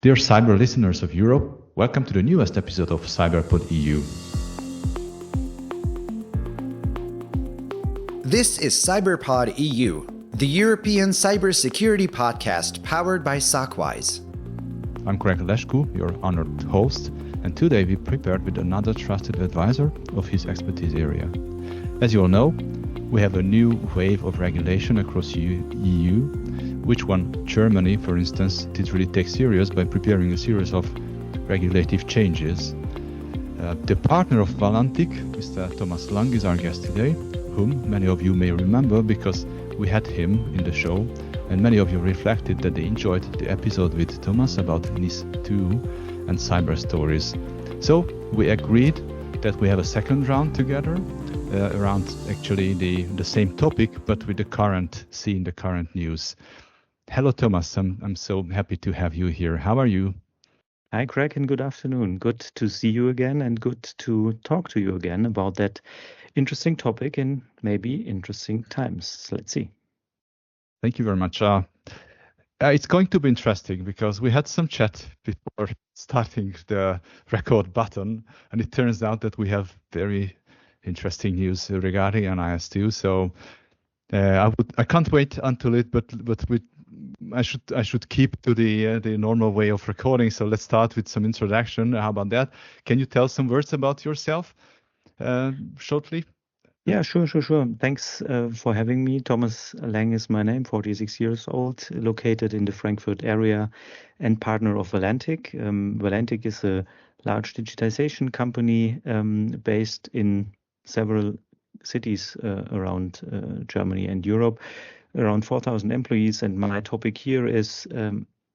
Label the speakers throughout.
Speaker 1: Dear cyber listeners of Europe, welcome to the newest episode of CyberPod EU.
Speaker 2: This is CyberPod EU, the European cybersecurity podcast powered by SOCWISE.
Speaker 1: I'm Greg Leszku, your honored host, and today we prepared with another trusted advisor of his expertise area. As you all know, we have a new wave of regulation across EU, which one Germany, for instance, did really take serious by preparing a series of regulative changes. The partner of Valantic, Mr. Thomas Lang, is our guest today, whom many of you may remember because we had him in the show, and many of you reflected that they enjoyed the episode with Thomas about NIS2 and cyber stories. So we agreed that we have a second round together around actually the same topic, but with the current scene, the current news. Hello, Thomas. I'm so happy to have you here. How are you?
Speaker 3: Hi, Greg, and good afternoon. Good to see you again and good to talk to you again about that interesting topic in maybe interesting times. Let's see.
Speaker 1: Thank you very much. It's going to be interesting because we had some chat before starting the record button, and it turns out that we have very interesting news regarding NIS2. So I can't wait until it, but I should keep to the normal way of recording. So let's start with some introduction. How about that? Can you tell some words about yourself shortly?
Speaker 3: Yeah, sure. Thanks for having me. Thomas Lang is my name, 46 years old, located in the Frankfurt area and partner of Valantic. Valantic is a large digitization company based in several cities around Germany and Europe, around 4,000 employees. And my topic here is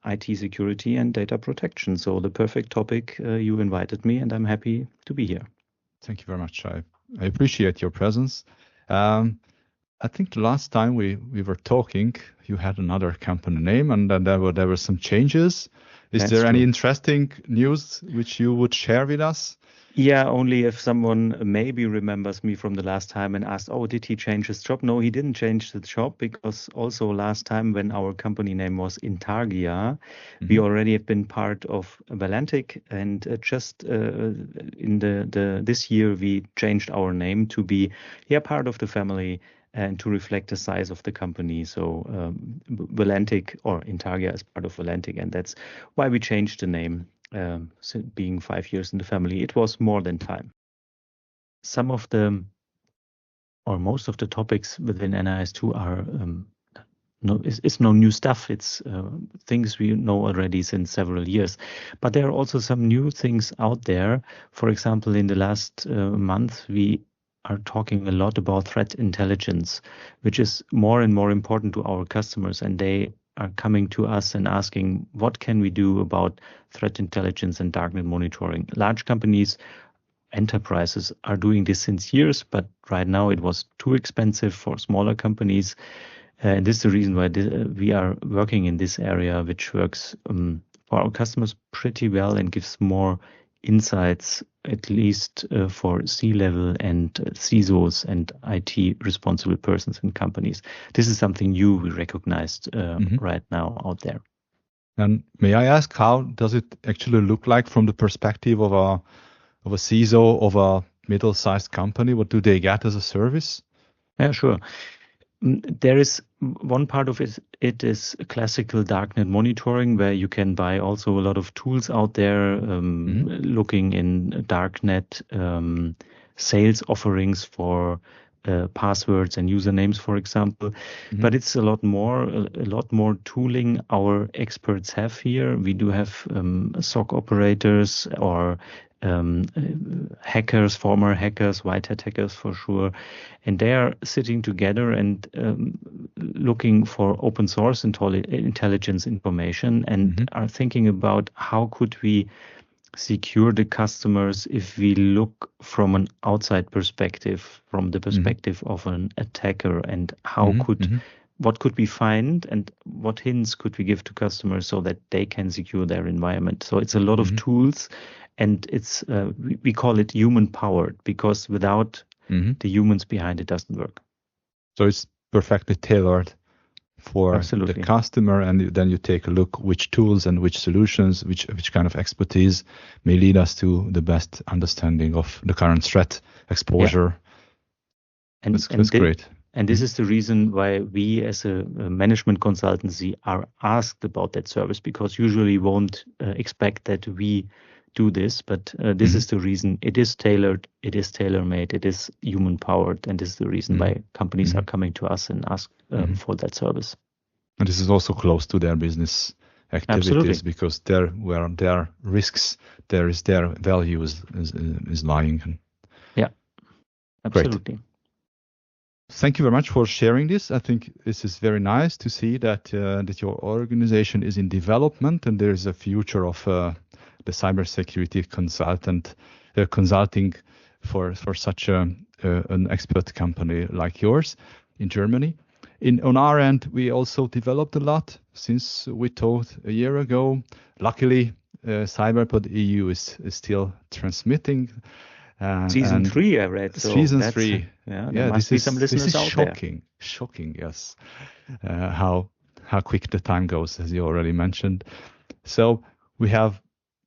Speaker 3: IT security and data protection. So the perfect topic, you invited me, and I'm happy to be here.
Speaker 1: Thank you very much. I appreciate your presence. I think the last time we were talking, you had another company name, and then there were some changes. Is there any interesting news which you would share with us?
Speaker 3: Yeah, only if someone maybe remembers me from the last time and asked, oh, did he change his job? No, he didn't change the job, because also last time when our company name was Intargia, we already have been part of Valantic, and just in this year we changed our name to be part of the family and to reflect the size of the company. So Valantic or Intargia is part of Valantic, and that's why we changed the name. Being 5 years in the family, it was more than time. Some of the, or most of the topics within NIS2 are it's no new stuff. It's things we know already since several years. But there are also some new things out there. For example, in the last month, we are talking a lot about threat intelligence, which is more and more important to our customers, and they are coming to us and asking, what can we do about threat intelligence and darknet monitoring? Large companies, enterprises are doing this since years, but right now it was too expensive for smaller companies. And this is the reason why we are working in this area, which works for our customers pretty well and gives more insights, at least for C-level and CISOs and IT responsible persons in companies. This is something new we recognized right now out there.
Speaker 1: And may I ask, how does it actually look like from the perspective of a CISO of a middle-sized company? What do they get as a service?
Speaker 3: Yeah, sure. There is one part of it. It is classical darknet monitoring, where you can buy also a lot of tools out there, looking in darknet sales offerings for passwords and usernames, for example. But it's a lot more tooling our experts have here. We do have SOC operators or hackers, former hackers, white hat hackers for sure, and they are sitting together and looking for open source intelligence information, and are thinking about how could we secure the customers if we look from an outside perspective, from the perspective of an attacker, and how what could we find and what hints could we give to customers so that they can secure their environment. So it's a lot of tools. And it's we call it human powered, because without the humans behind it doesn't work.
Speaker 1: So it's perfectly tailored for
Speaker 3: Absolutely.
Speaker 1: the customer, and then you take a look which tools and which solutions, which kind of expertise may lead us to the best understanding of the current threat exposure.
Speaker 3: And
Speaker 1: That's great.
Speaker 3: And this is the reason why we as a management consultancy are asked about that service, because usually won't expect that we do this, but this is the reason. It is tailored, it is tailor-made, it is human-powered, and this is the reason why companies are coming to us and ask for that service.
Speaker 1: And this is also close to their business activities.
Speaker 3: Absolutely.
Speaker 1: Because there where their risks, there is their value is lying.
Speaker 3: Yeah, absolutely.
Speaker 1: Great. Thank you very much for sharing this. I think this is very nice to see that that your organization is in development, and there is a future of the cybersecurity consulting for such an expert company like yours in Germany. On our end, we also developed a lot since we talked a year ago. Luckily, CyberPod EU is still transmitting.
Speaker 3: Season 3, I read. So
Speaker 1: season 3.
Speaker 3: There must be some listeners out there.
Speaker 1: Shocking, yes. How quick the time goes, as you already mentioned. So we have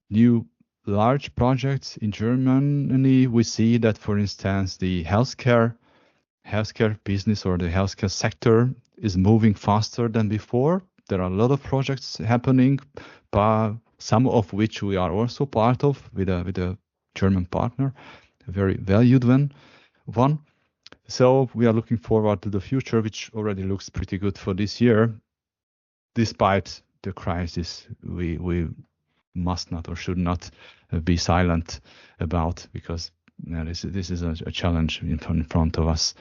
Speaker 1: new large projects in Germany. We see that, for instance, the healthcare business or the healthcare sector is moving faster than before. There are a lot of projects happening, but some of which we are also part of with a German partner, a very valued one. So we are looking forward to the future, which already looks pretty good for this year. Despite the crisis, we must not or should not be silent about, because this is a challenge in front of us.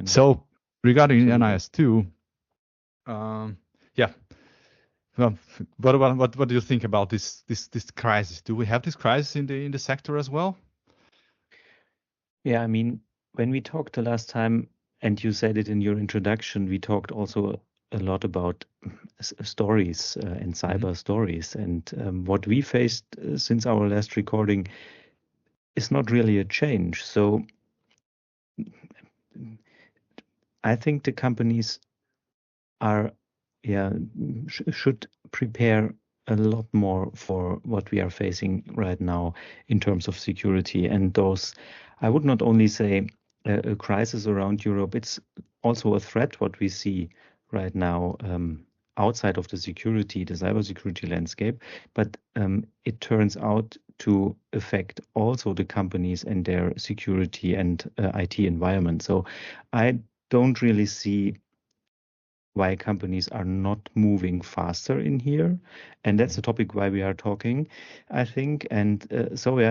Speaker 1: So regarding NIS2, well, what do you think about this crisis? Do we have this crisis in the sector as well?
Speaker 3: Yeah, I mean, when we talked the last time, and you said it in your introduction, we talked also a lot about stories and cyber stories. And what we faced since our last recording is not really a change. So I think the companies should prepare a lot more for what we are facing right now in terms of security. And those, I would not only say a crisis around Europe, it's also a threat what we see right now outside of the cybersecurity landscape, but it turns out to affect also the companies and their security and IT environment. So I don't really see why companies are not moving faster in here. And that's the topic why we are talking, I think. And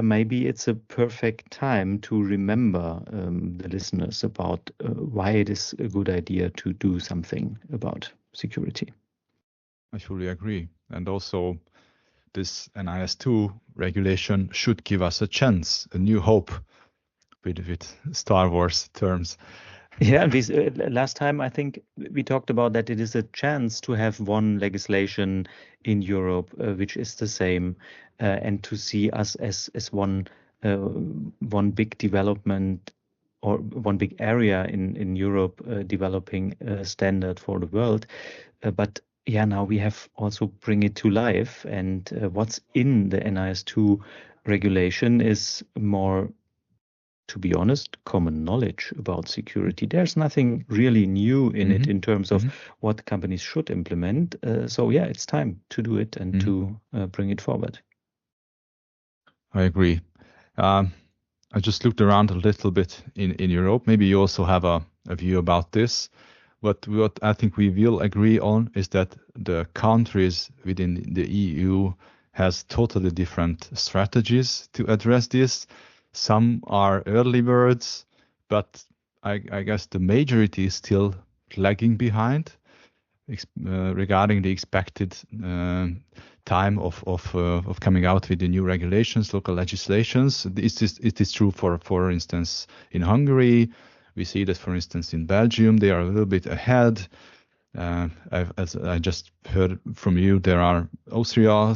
Speaker 3: maybe it's a perfect time to remember the listeners about why it is a good idea to do something about security.
Speaker 1: I fully agree. And also this NIS2 regulation should give us a chance, a new hope, with Star Wars terms.
Speaker 3: Yeah, last time I think we talked about that it is a chance to have one legislation in Europe which is the same, and to see us as one big development or one big area in Europe developing a standard for the world. But now we have also bring it to life, and what's in the NIS2 regulation is more, to be honest, common knowledge about security. There's nothing really new in it in terms of what companies should implement. It's time to do it and to bring it forward.
Speaker 1: I agree. I just looked around a little bit in Europe. Maybe you also have a view about this. What I think we will agree on is that the countries within the EU has totally different strategies to address this. Some are early birds, but I guess the majority is still lagging behind regarding the expected time of coming out with the new regulations, local legislations. It is true for instance in Hungary. We see that, for instance, in Belgium they are a little bit ahead. As I just heard from you, there are Austria.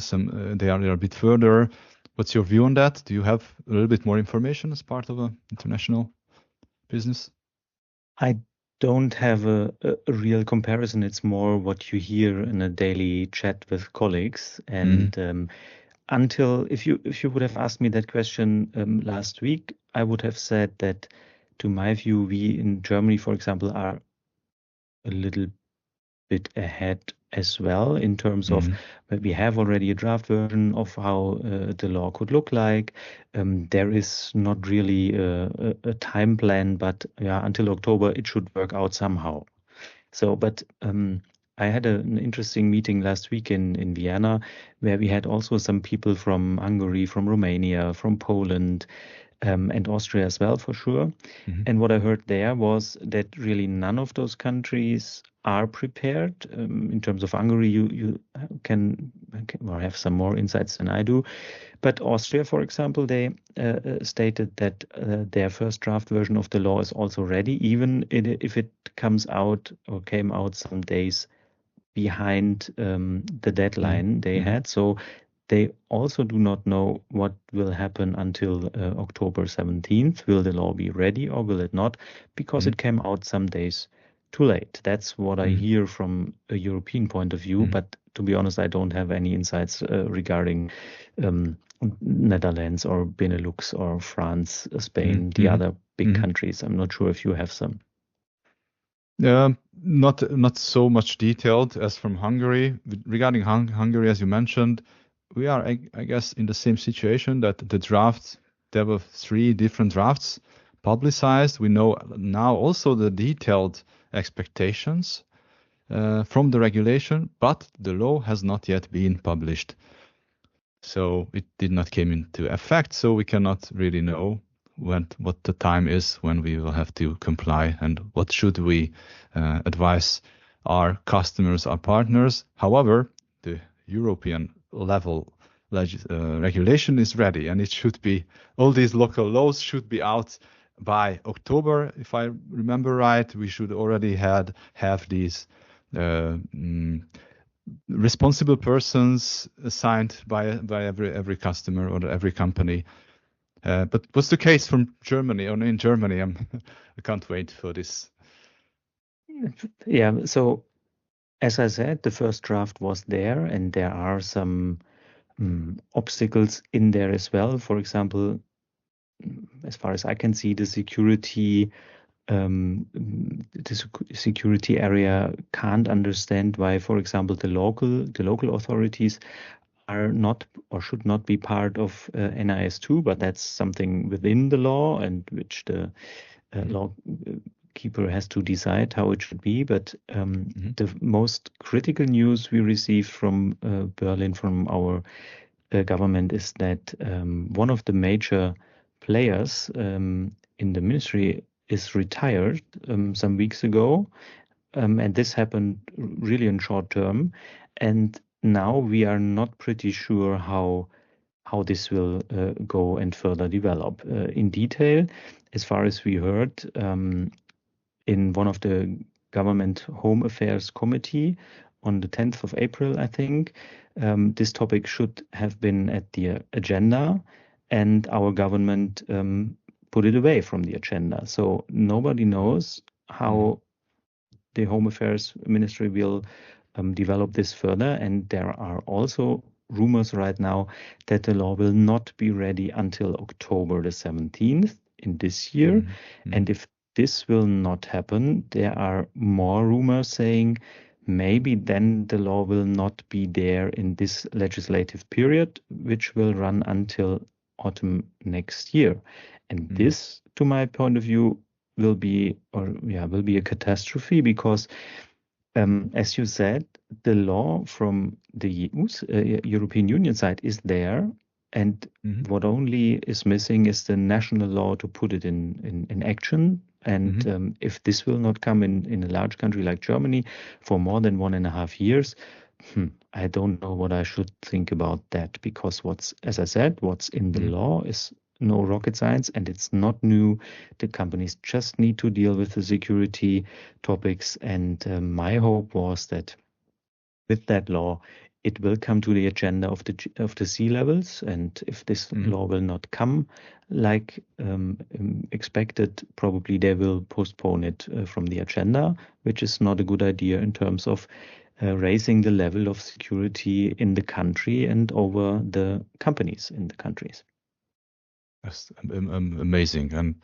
Speaker 1: They are a bit further. What's your view on that? Do you have a little bit more information as part of an international business?
Speaker 3: I don't have a real comparison. It's more what you hear in a daily chat with colleagues. And if you would have asked me that question last week, I would have said that, to my view, we in Germany, for example, are a little bit ahead as well in terms of that we have already a draft version of how the law could look like. There is not really a time plan, but until October it should work out somehow. So, but I had an interesting meeting last week in Vienna, where we had also some people from Hungary, from Romania, from Poland, and Austria as well, for sure. And what I heard there was that really none of those countries are prepared. In terms of Hungary, you can or have some more insights than I do. But Austria, for example, they stated that their first draft version of the law is also ready, even if it comes out or came out some days behind the deadline they had. So they also do not know what will happen until October 17th. Will the law be ready or will it not? Because it came out some days too late. That's what I hear from a European point of view. But to be honest, I don't have any insights regarding Netherlands or Benelux or France, Spain, the other big countries. I'm not sure if you have some.
Speaker 1: Not so much detailed as from Hungary. Regarding Hungary, as you mentioned, we are, I guess, in the same situation that the drafts, there were 3 different drafts publicized. We know now also the detailed expectations from the regulation, but the law has not yet been published. So it did not came into effect, so we cannot really know what the time is when we will have to comply and what should we advise our customers, our partners. However, the European level regulation is ready, and it should be, all these local laws should be out by October. If I remember right, we should already have these responsible persons assigned by every customer or every company. But what's the case from Germany? Or in Germany, I can't wait for this.
Speaker 3: Yeah, so as I said, the first draft was there, and there are some obstacles in there as well. For example, as far as I can see, the security area can't understand why, for example, the local authorities are not or should not be part of NIS2, but that's something within the law and which the law keeper has to decide how it should be. But the most critical news we received from Berlin, from our government, is that one of the major players in the ministry is retired some weeks ago, and this happened really in short term. And now we are not pretty sure how this will go and further develop in detail. As far as we heard, in one of the government home affairs committee on the 10th of April, I think, this topic should have been at the agenda, and our government put it away from the agenda. So nobody knows how the Home Affairs Ministry will develop this further. And there are also rumors right now that the law will not be ready until October the 17th in this year. And if this will not happen, there are more rumors saying maybe then the law will not be there in this legislative period, which will run until autumn next year. And this, to my point of view, will be a catastrophe, because as you said, the law from the European Union side is there, and what only is missing is the national law to put it in action. And if this will not come in a large country like Germany for more than 1.5 years, I don't know what I should think about that, because as I said, what's in the law is no rocket science, and it's not new. The companies just need to deal with the security topics. And my hope was that with that law, it will come to the agenda of the C-levels, and if this law will not come like expected, probably they will postpone it from the agenda, which is not a good idea in terms of raising the level of security in the country and over the companies in the countries.
Speaker 1: That's amazing, and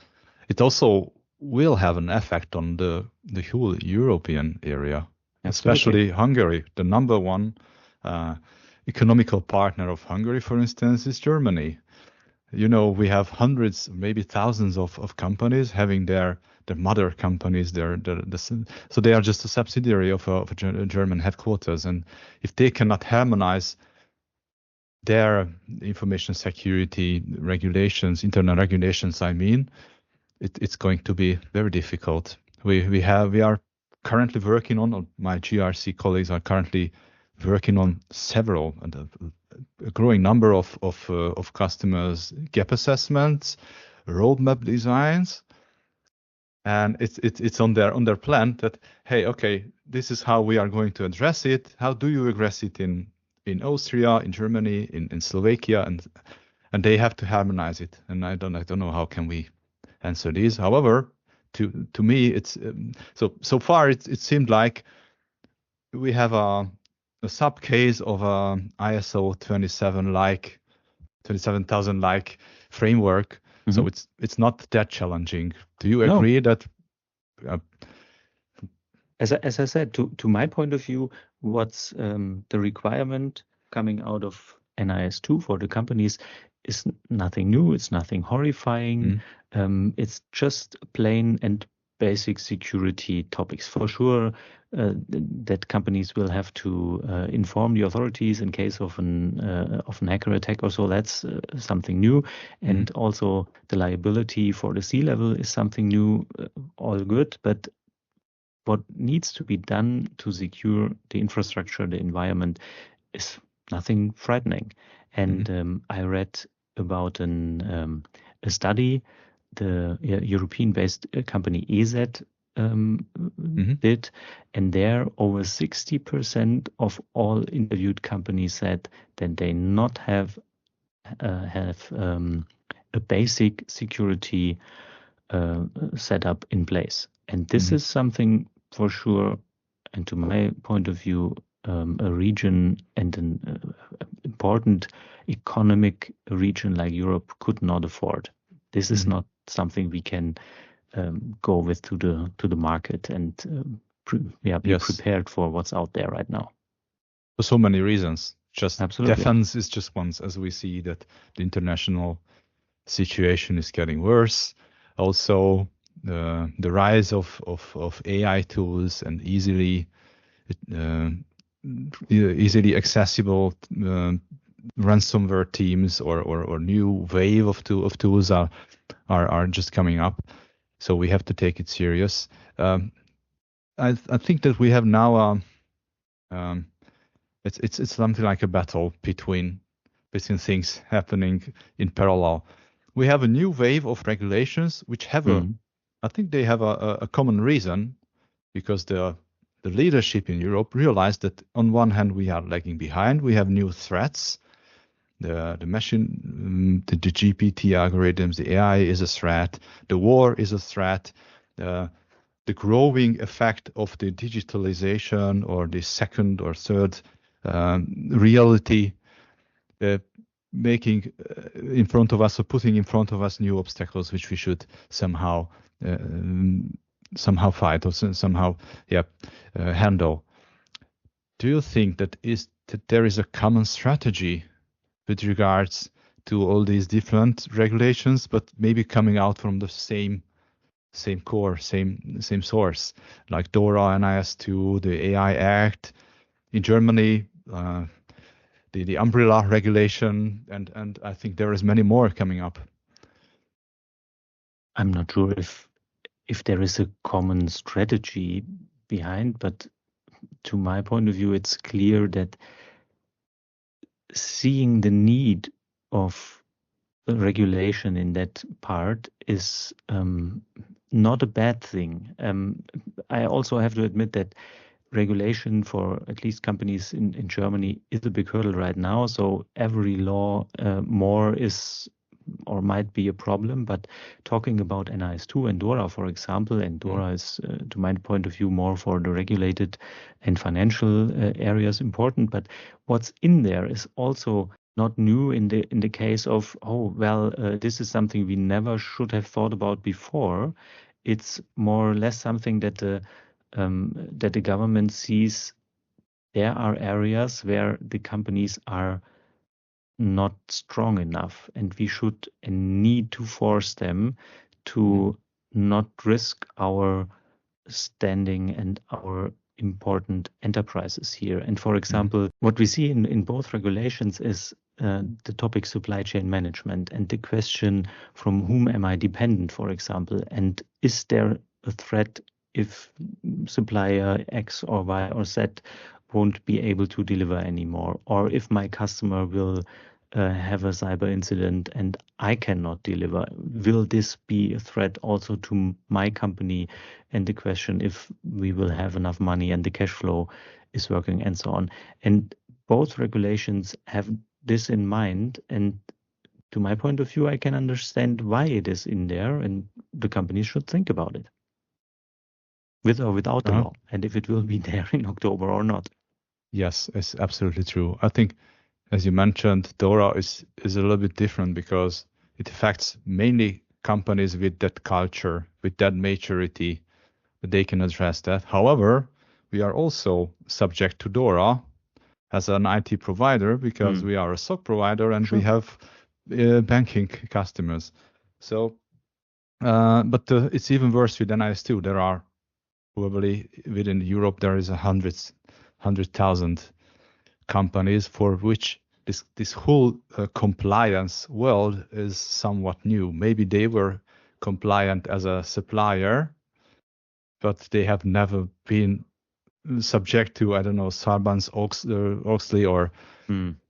Speaker 1: it also will have an effect on the whole European area, especially Hungary. The number one economical partner of Hungary, for instance, is Germany. We have hundreds, maybe thousands of companies having their mother companies, so they are just a subsidiary of a German headquarters. And if they cannot harmonize their information security regulations, internal regulations, it's going to be very difficult. We are currently working on, my GRC colleagues are currently working on several and a growing number of customers' gap assessments, roadmap designs, and it's on their plan that, hey, okay, this is how we are going to address it. How do you address it in Austria, in Germany, in Slovakia, and they have to harmonize it. And I don't know how can we answer these. However, to me, it's so far it seemed like we have a sub case of a ISO 27000 like framework. So it's not that challenging. Do you agree that?
Speaker 3: As I said, to my point of view, what's the requirement coming out of NIS2 for the companies is nothing new. It's nothing horrifying. It's just plain and basic security topics. For sure, that companies will have to inform the authorities in case of an hacker attack or so. That's something new. And also the liability for the C-level is something new, all good. But what needs to be done to secure the infrastructure, the environment, is nothing frightening. And I read about a study the European-based company EZ did, and there over 60% of all interviewed companies said that they not have a basic security setup in place. And this is something for sure, and to my point of view, a region and an important economic region like Europe could not afford. This is not something we can go with to the market and be prepared for what's out there right now.
Speaker 1: For so many reasons. Just
Speaker 3: Absolutely.
Speaker 1: Defense is just one, as we see that the international situation is getting worse. Also, the rise of AI tools and easily accessible ransomware teams or new wave of tools are just coming up. So we have to take it serious. I think that we have now it's something like a battle between things happening in parallel. We have a new wave of regulations which have I think they have a common reason, because the leadership in Europe realized that on one hand we are lagging behind. We have new threats. The machine, the GPT algorithms, the AI is a threat. The war is a threat. The growing effect of the digitalization or the second or third reality, making in front of us or putting in front of us new obstacles which we should somehow fight or somehow handle. Do you think that there is a common strategy with regards to all these different regulations, but maybe coming out from the same core, same source, like DORA, NIS2, the AI Act in Germany, the umbrella regulation, and I think there is many more coming up.
Speaker 3: I'm not sure if there is a common strategy behind, but to my point of view, it's clear that seeing the need of regulation in that part is not a bad thing. I also have to admit that regulation for at least companies in Germany is a big hurdle right now. So every law more is or might be a problem. But talking about NIS2 and DORA, for example, and DORA is, to my point of view, more for the regulated and financial areas important. But what's in there is also not new in the case of, this is something we never should have thought about before. It's more or less something that the government sees there are areas where the companies are not strong enough, and we should and need to force them to not risk our standing and our important enterprises here. And for example, what we see in both regulations is the topic supply chain management and the question, from whom am I dependent, for example, and is there a threat if supplier X or Y or Z won't be able to deliver anymore, or if my customer will have a cyber incident and I cannot deliver, will this be a threat also to my company? And the question if we will have enough money and the cash flow is working and so on. And both regulations have this in mind, and to my point of view, I can understand why it is in there, and the companies should think about it, with or without the law, and if it will be there in October or not.
Speaker 1: Yes, it's absolutely true. I think, as you mentioned, DORA is a little bit different because it affects mainly companies with that culture, with that maturity, that they can address that. However, we are also subject to DORA as an IT provider because we are a SOC provider and we have banking customers. So, but it's even worse with NIS2. There are probably within Europe there is 100,000 companies for which this whole compliance world is somewhat new. Maybe they were compliant as a supplier, but they have never been subject to, I don't know, Sarbanes-Oxley or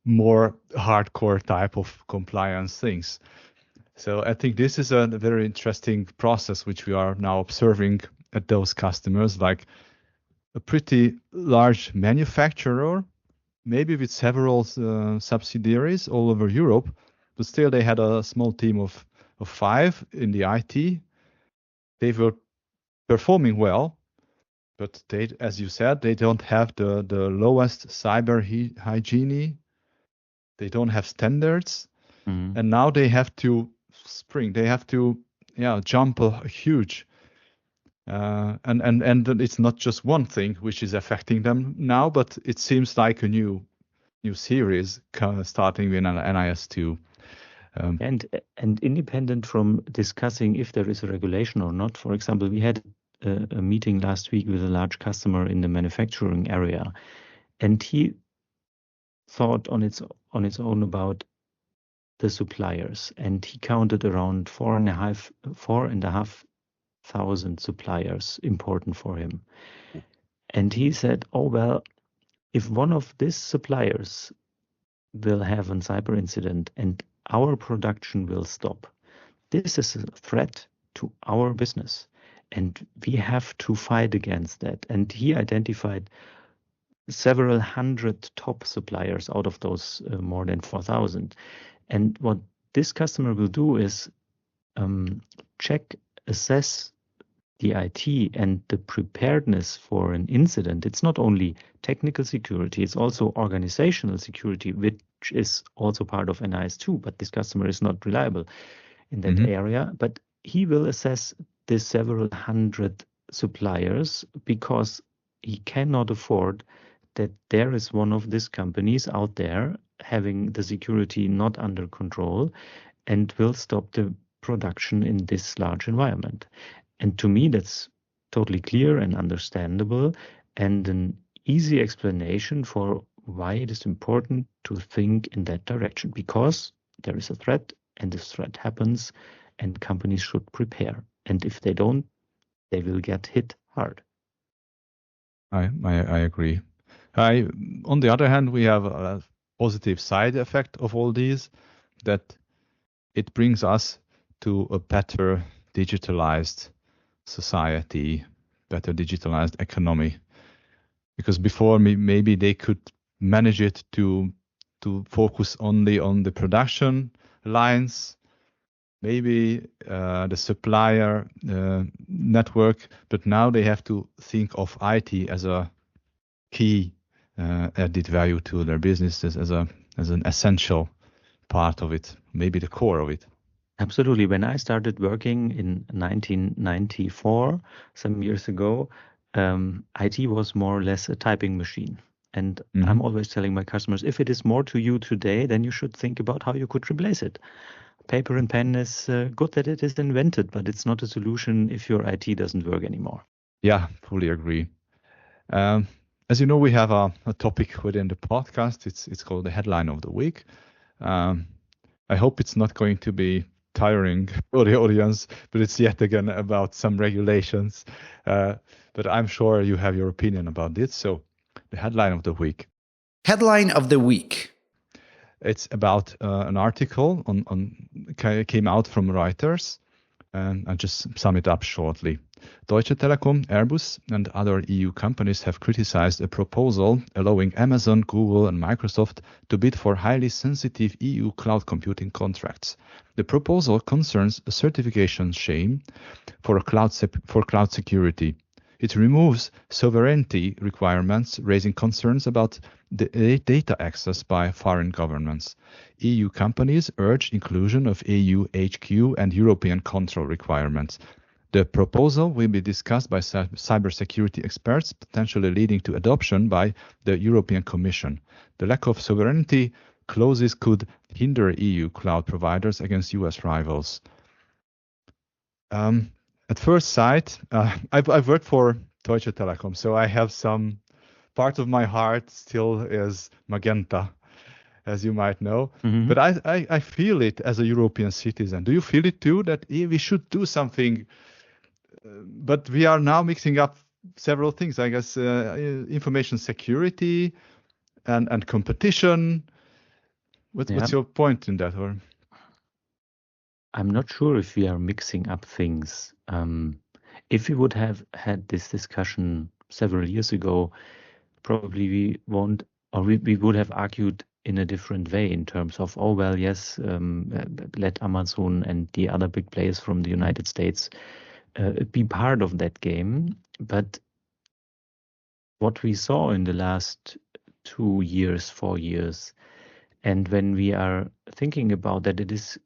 Speaker 1: more hardcore type of compliance things. So I think this is a very interesting process which we are now observing at those customers, like a pretty large manufacturer, maybe with several subsidiaries all over Europe, but still they had a small team of 5 in the IT. They were performing well, but they, as you said, they don't have the lowest cyber hygiene. They don't have standards, and now they have to jump a huge. And it's not just one thing which is affecting them now, but it seems like a new series starting with NIS2.
Speaker 3: And independent from discussing if there is a regulation or not, for example, we had a meeting last week with a large customer in the manufacturing area, and he thought on its own about the suppliers, and he counted around 4,500 suppliers important for him. And he said, if one of these suppliers will have a cyber incident and our production will stop, this is a threat to our business, and we have to fight against that. And he identified several hundred top suppliers out of those more than 4,000. And what this customer will do is assess the IT and the preparedness for an incident. It's not only technical security, it's also organizational security, which is also part of NIS2, but this customer is not reliable in that area. But he will assess the several hundred suppliers because he cannot afford that there is one of these companies out there having the security not under control and will stop the production in this large environment. And to me, that's totally clear and understandable, and an easy explanation for why it is important to think in that direction, because there is a threat and this threat happens and companies should prepare. And if they don't, they will get hit hard.
Speaker 1: I agree. On the other hand, we have a positive side effect of all these, that it brings us to a better digitalized society, better digitalized economy. because before maybe they could manage it to focus only on the production lines, maybe the supplier network, but now they have to think of IT as a key added value to their businesses, as an essential part of it, maybe the core of it.
Speaker 3: Absolutely. When I started working in 1994, some years ago, IT was more or less a typing machine. And I'm always telling my customers, if it is more to you today, then you should think about how you could replace it. Paper and pen is good that it is invented, but it's not a solution if your IT doesn't work anymore.
Speaker 1: Yeah, fully agree. As you know, we have a topic within the podcast. It's called the headline of the week. I hope it's not going to be tiring for the audience, but it's yet again about some regulations. But I'm sure you have your opinion about this. So the headline of the week.
Speaker 2: Headline of the week.
Speaker 1: It's about an article came out from Reuters, and I'll just sum it up shortly. Deutsche Telekom, Airbus, and other EU companies have criticized a proposal allowing Amazon, Google, and Microsoft to bid for highly sensitive EU cloud computing contracts. The proposal concerns a certification scheme for cloud security. It removes sovereignty requirements, raising concerns about the data access by foreign governments. EU companies urge inclusion of EU HQ and European control requirements. The proposal will be discussed by cybersecurity experts, potentially leading to adoption by the European Commission. The lack of sovereignty clauses could hinder EU cloud providers against US rivals. At first sight, I've worked for Deutsche Telekom, so I have some part of my heart still is magenta, as you might know. But I feel it as a European citizen. Do you feel it too, that we should do something? But we are now mixing up several things, I guess, information security and competition. What's your point in that? Or
Speaker 3: I'm not sure if we are mixing up things. If we would have had this discussion several years ago, probably we won't, or we would have argued in a different way in terms of, oh, well, yes, let Amazon and the other big players from the United States be part of that game. But what we saw in the last 2 years, 4 years, and when we are thinking about that, it is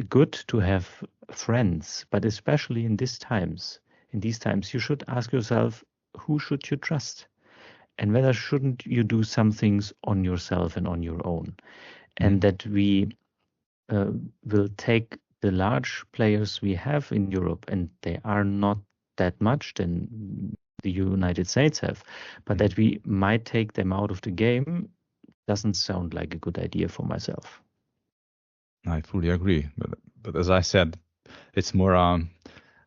Speaker 3: good to have friends, but especially in these times, you should ask yourself, who should you trust? And whether shouldn't you do some things on yourself and on your own? And that we will take the large players we have in Europe, and they are not that much than the United States have, but that we might take them out of the game doesn't sound like a good idea for myself.
Speaker 1: I fully agree. But as I said, it's more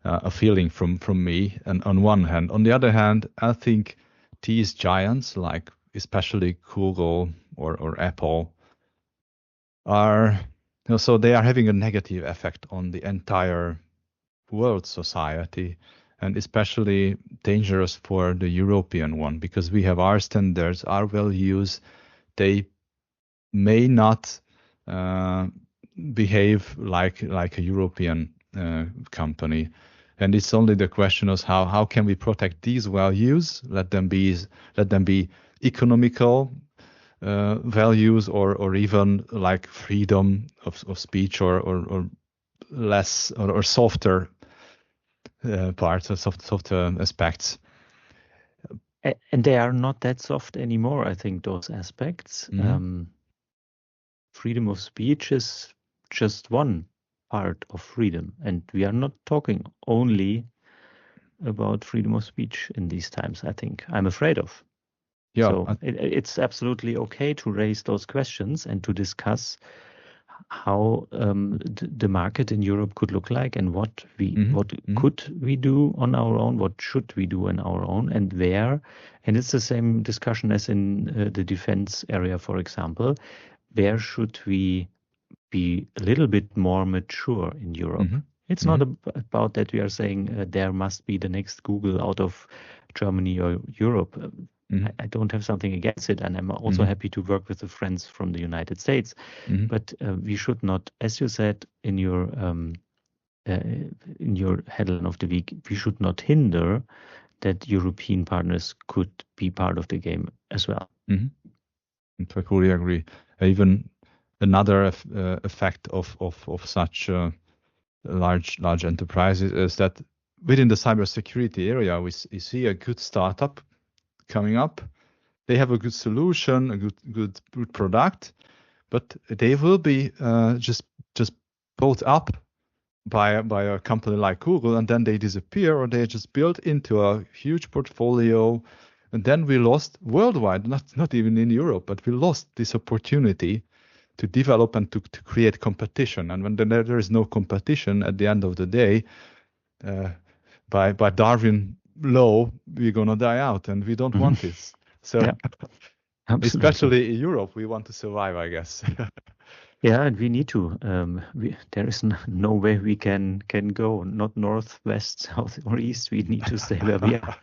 Speaker 1: a feeling from me. And on one hand, on the other hand, I think these giants, like especially Google or Apple, are so they are having a negative effect on the entire world society, and especially dangerous for the European one, because we have our standards, our values. They may not behave like a European company, and it's only the question of how can we protect these values, let them be economical values, or even like freedom of speech, or less or softer parts, or softer aspects.
Speaker 3: And they are not that soft anymore, I think, those aspects. Freedom of speech is just one part of freedom. And we are not talking only about freedom of speech in these times, I think. I'm afraid of.
Speaker 1: Yeah.
Speaker 3: So it's absolutely okay to raise those questions and to discuss how the market in Europe could look like, and what could we do on our own, what should we do on our own, and where. And it's the same discussion as in the defense area, for example. Where should we be a little bit more mature in Europe? It's not about that we are saying there must be the next Google out of Germany or Europe. I don't have something against it, and I'm also happy to work with the friends from the United States. But we should not, as you said in your headline of the week, we should not hinder that European partners could be part of the game as well.
Speaker 1: I fully agree. Even another effect of such large enterprises is that within the cybersecurity area, we see a good startup coming up. They have a good solution, a good product, but they will be just bought up by a company like Google, and then they disappear, or they just built into a huge portfolio, and then we lost worldwide, not even in Europe, but we lost this opportunity to develop and to create competition. And when there is no competition, at the end of the day, by Darwin law, we're gonna die out, and we don't want this. So, especially in Europe, we want to survive, I guess.
Speaker 3: Yeah, and we need to. There is no way we can go, not north, west, south, or east. We need to stay where we are.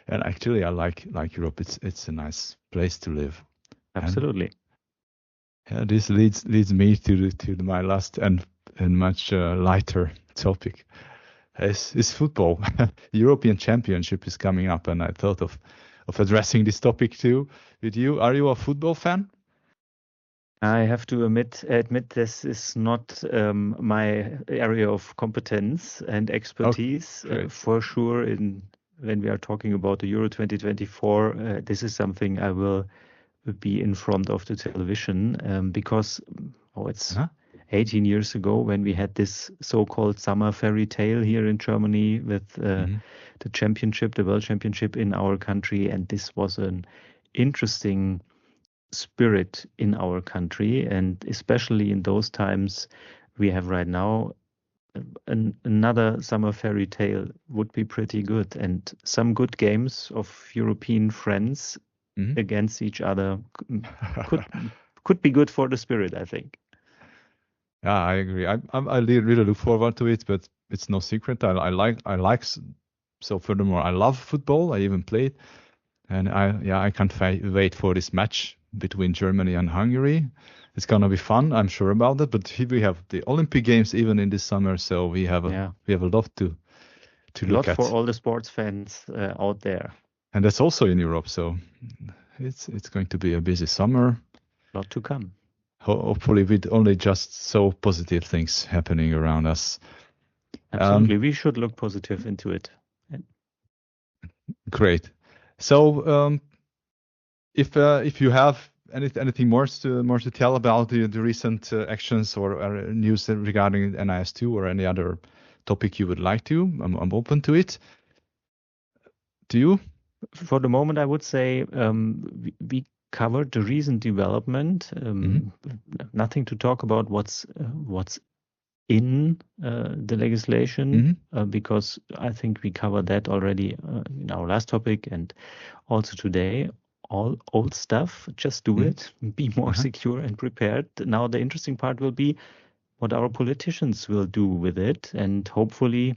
Speaker 1: And actually, I like Europe. It's a nice place to live.
Speaker 3: Absolutely.
Speaker 1: And this leads me to my last and much lighter topic. Is football. European Championship is coming up, and I thought of addressing this topic too with you. Are you a football fan?
Speaker 3: I have to admit this is not my area of competence and expertise. For sure, when we are talking about the Euro 2024, this is something I will be in front of the television because it's 18 years ago when we had this so-called summer fairy tale here in Germany with the championship, the World Championship in our country, and this was an interesting spirit in our country, and especially in those times we have right now, another summer fairy tale would be pretty good, and some good games of European friends against each other could be good for the spirit, I think.
Speaker 1: Yeah, I agree. I really look forward to it, but it's no secret. I like. So furthermore, I love football. I even played, and I can't wait for this match between Germany and Hungary. It's gonna be fun, I'm sure about that. But here we have the Olympic Games even in this summer, so we have a lot to look at.
Speaker 3: For all the sports fans out there.
Speaker 1: And that's also in Europe, so it's going to be a busy summer.
Speaker 3: A lot to come.
Speaker 1: Hopefully, with only just so positive things happening around us.
Speaker 3: Absolutely, we should look positive into it.
Speaker 1: Great. So, if you have anything more to tell about the recent actions or news regarding NIS2 or any other topic you would like to, I'm open to it. Do you?
Speaker 3: For the moment, I would say we covered the recent development. Nothing to talk about what's in the legislation because I think we covered that already in our last topic and also today. All old stuff, just do it, be more secure and prepared. Now the interesting part will be what our politicians will do with it, and hopefully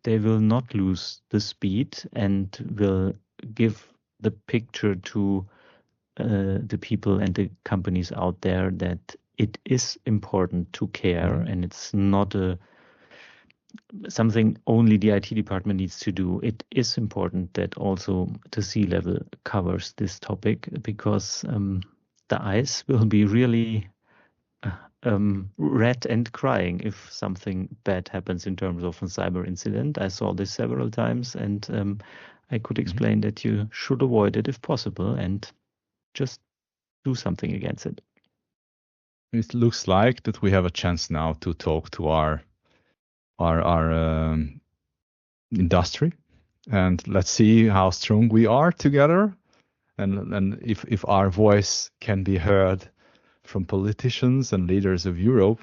Speaker 3: they will not lose the speed and will give the picture to the people and the companies out there that it is important to care and it's not something only the IT department needs to do. It is important that also the C-level covers this topic because the eyes will be really red and crying if something bad happens in terms of a cyber incident. I saw this several times, and I could explain that you should avoid it if possible and just do something against it.
Speaker 1: It looks like that we have a chance now to talk to our industry, and let's see how strong we are together, and if our voice can be heard from politicians and leaders of Europe.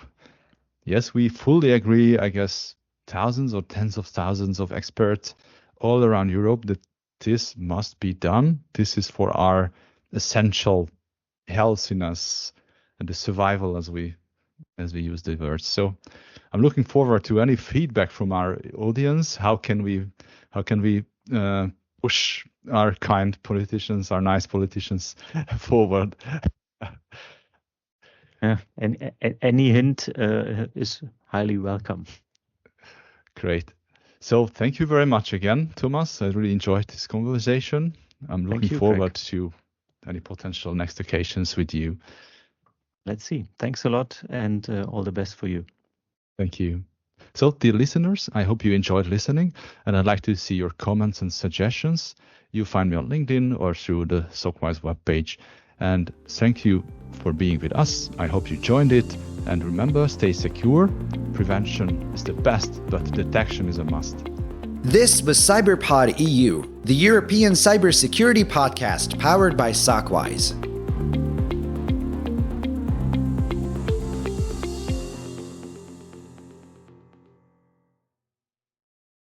Speaker 1: Yes, we fully agree, I guess, thousands or tens of thousands of experts all around Europe that this must be done. This is for our essential healthiness and the survival, as we use the words. So I'm looking forward to any feedback from our audience. How can we push our kind politicians, our nice politicians forward.
Speaker 3: Yeah, and any hint is highly welcome.
Speaker 1: Great. So thank you very much again, Thomas. I really enjoyed this conversation. I'm looking forward to any potential next occasions with you.
Speaker 3: Let's see. Thanks a lot, and all the best for you.
Speaker 1: Thank you. So, dear listeners, I hope you enjoyed listening, and I'd like to see your comments and suggestions. You find me on LinkedIn or through the SOCWISE webpage. And thank you for being with us. I hope you joined it. And remember, stay secure. Prevention is the best, but detection is a must.
Speaker 2: This was CyberPod EU, the European cybersecurity podcast powered by SOCWISE.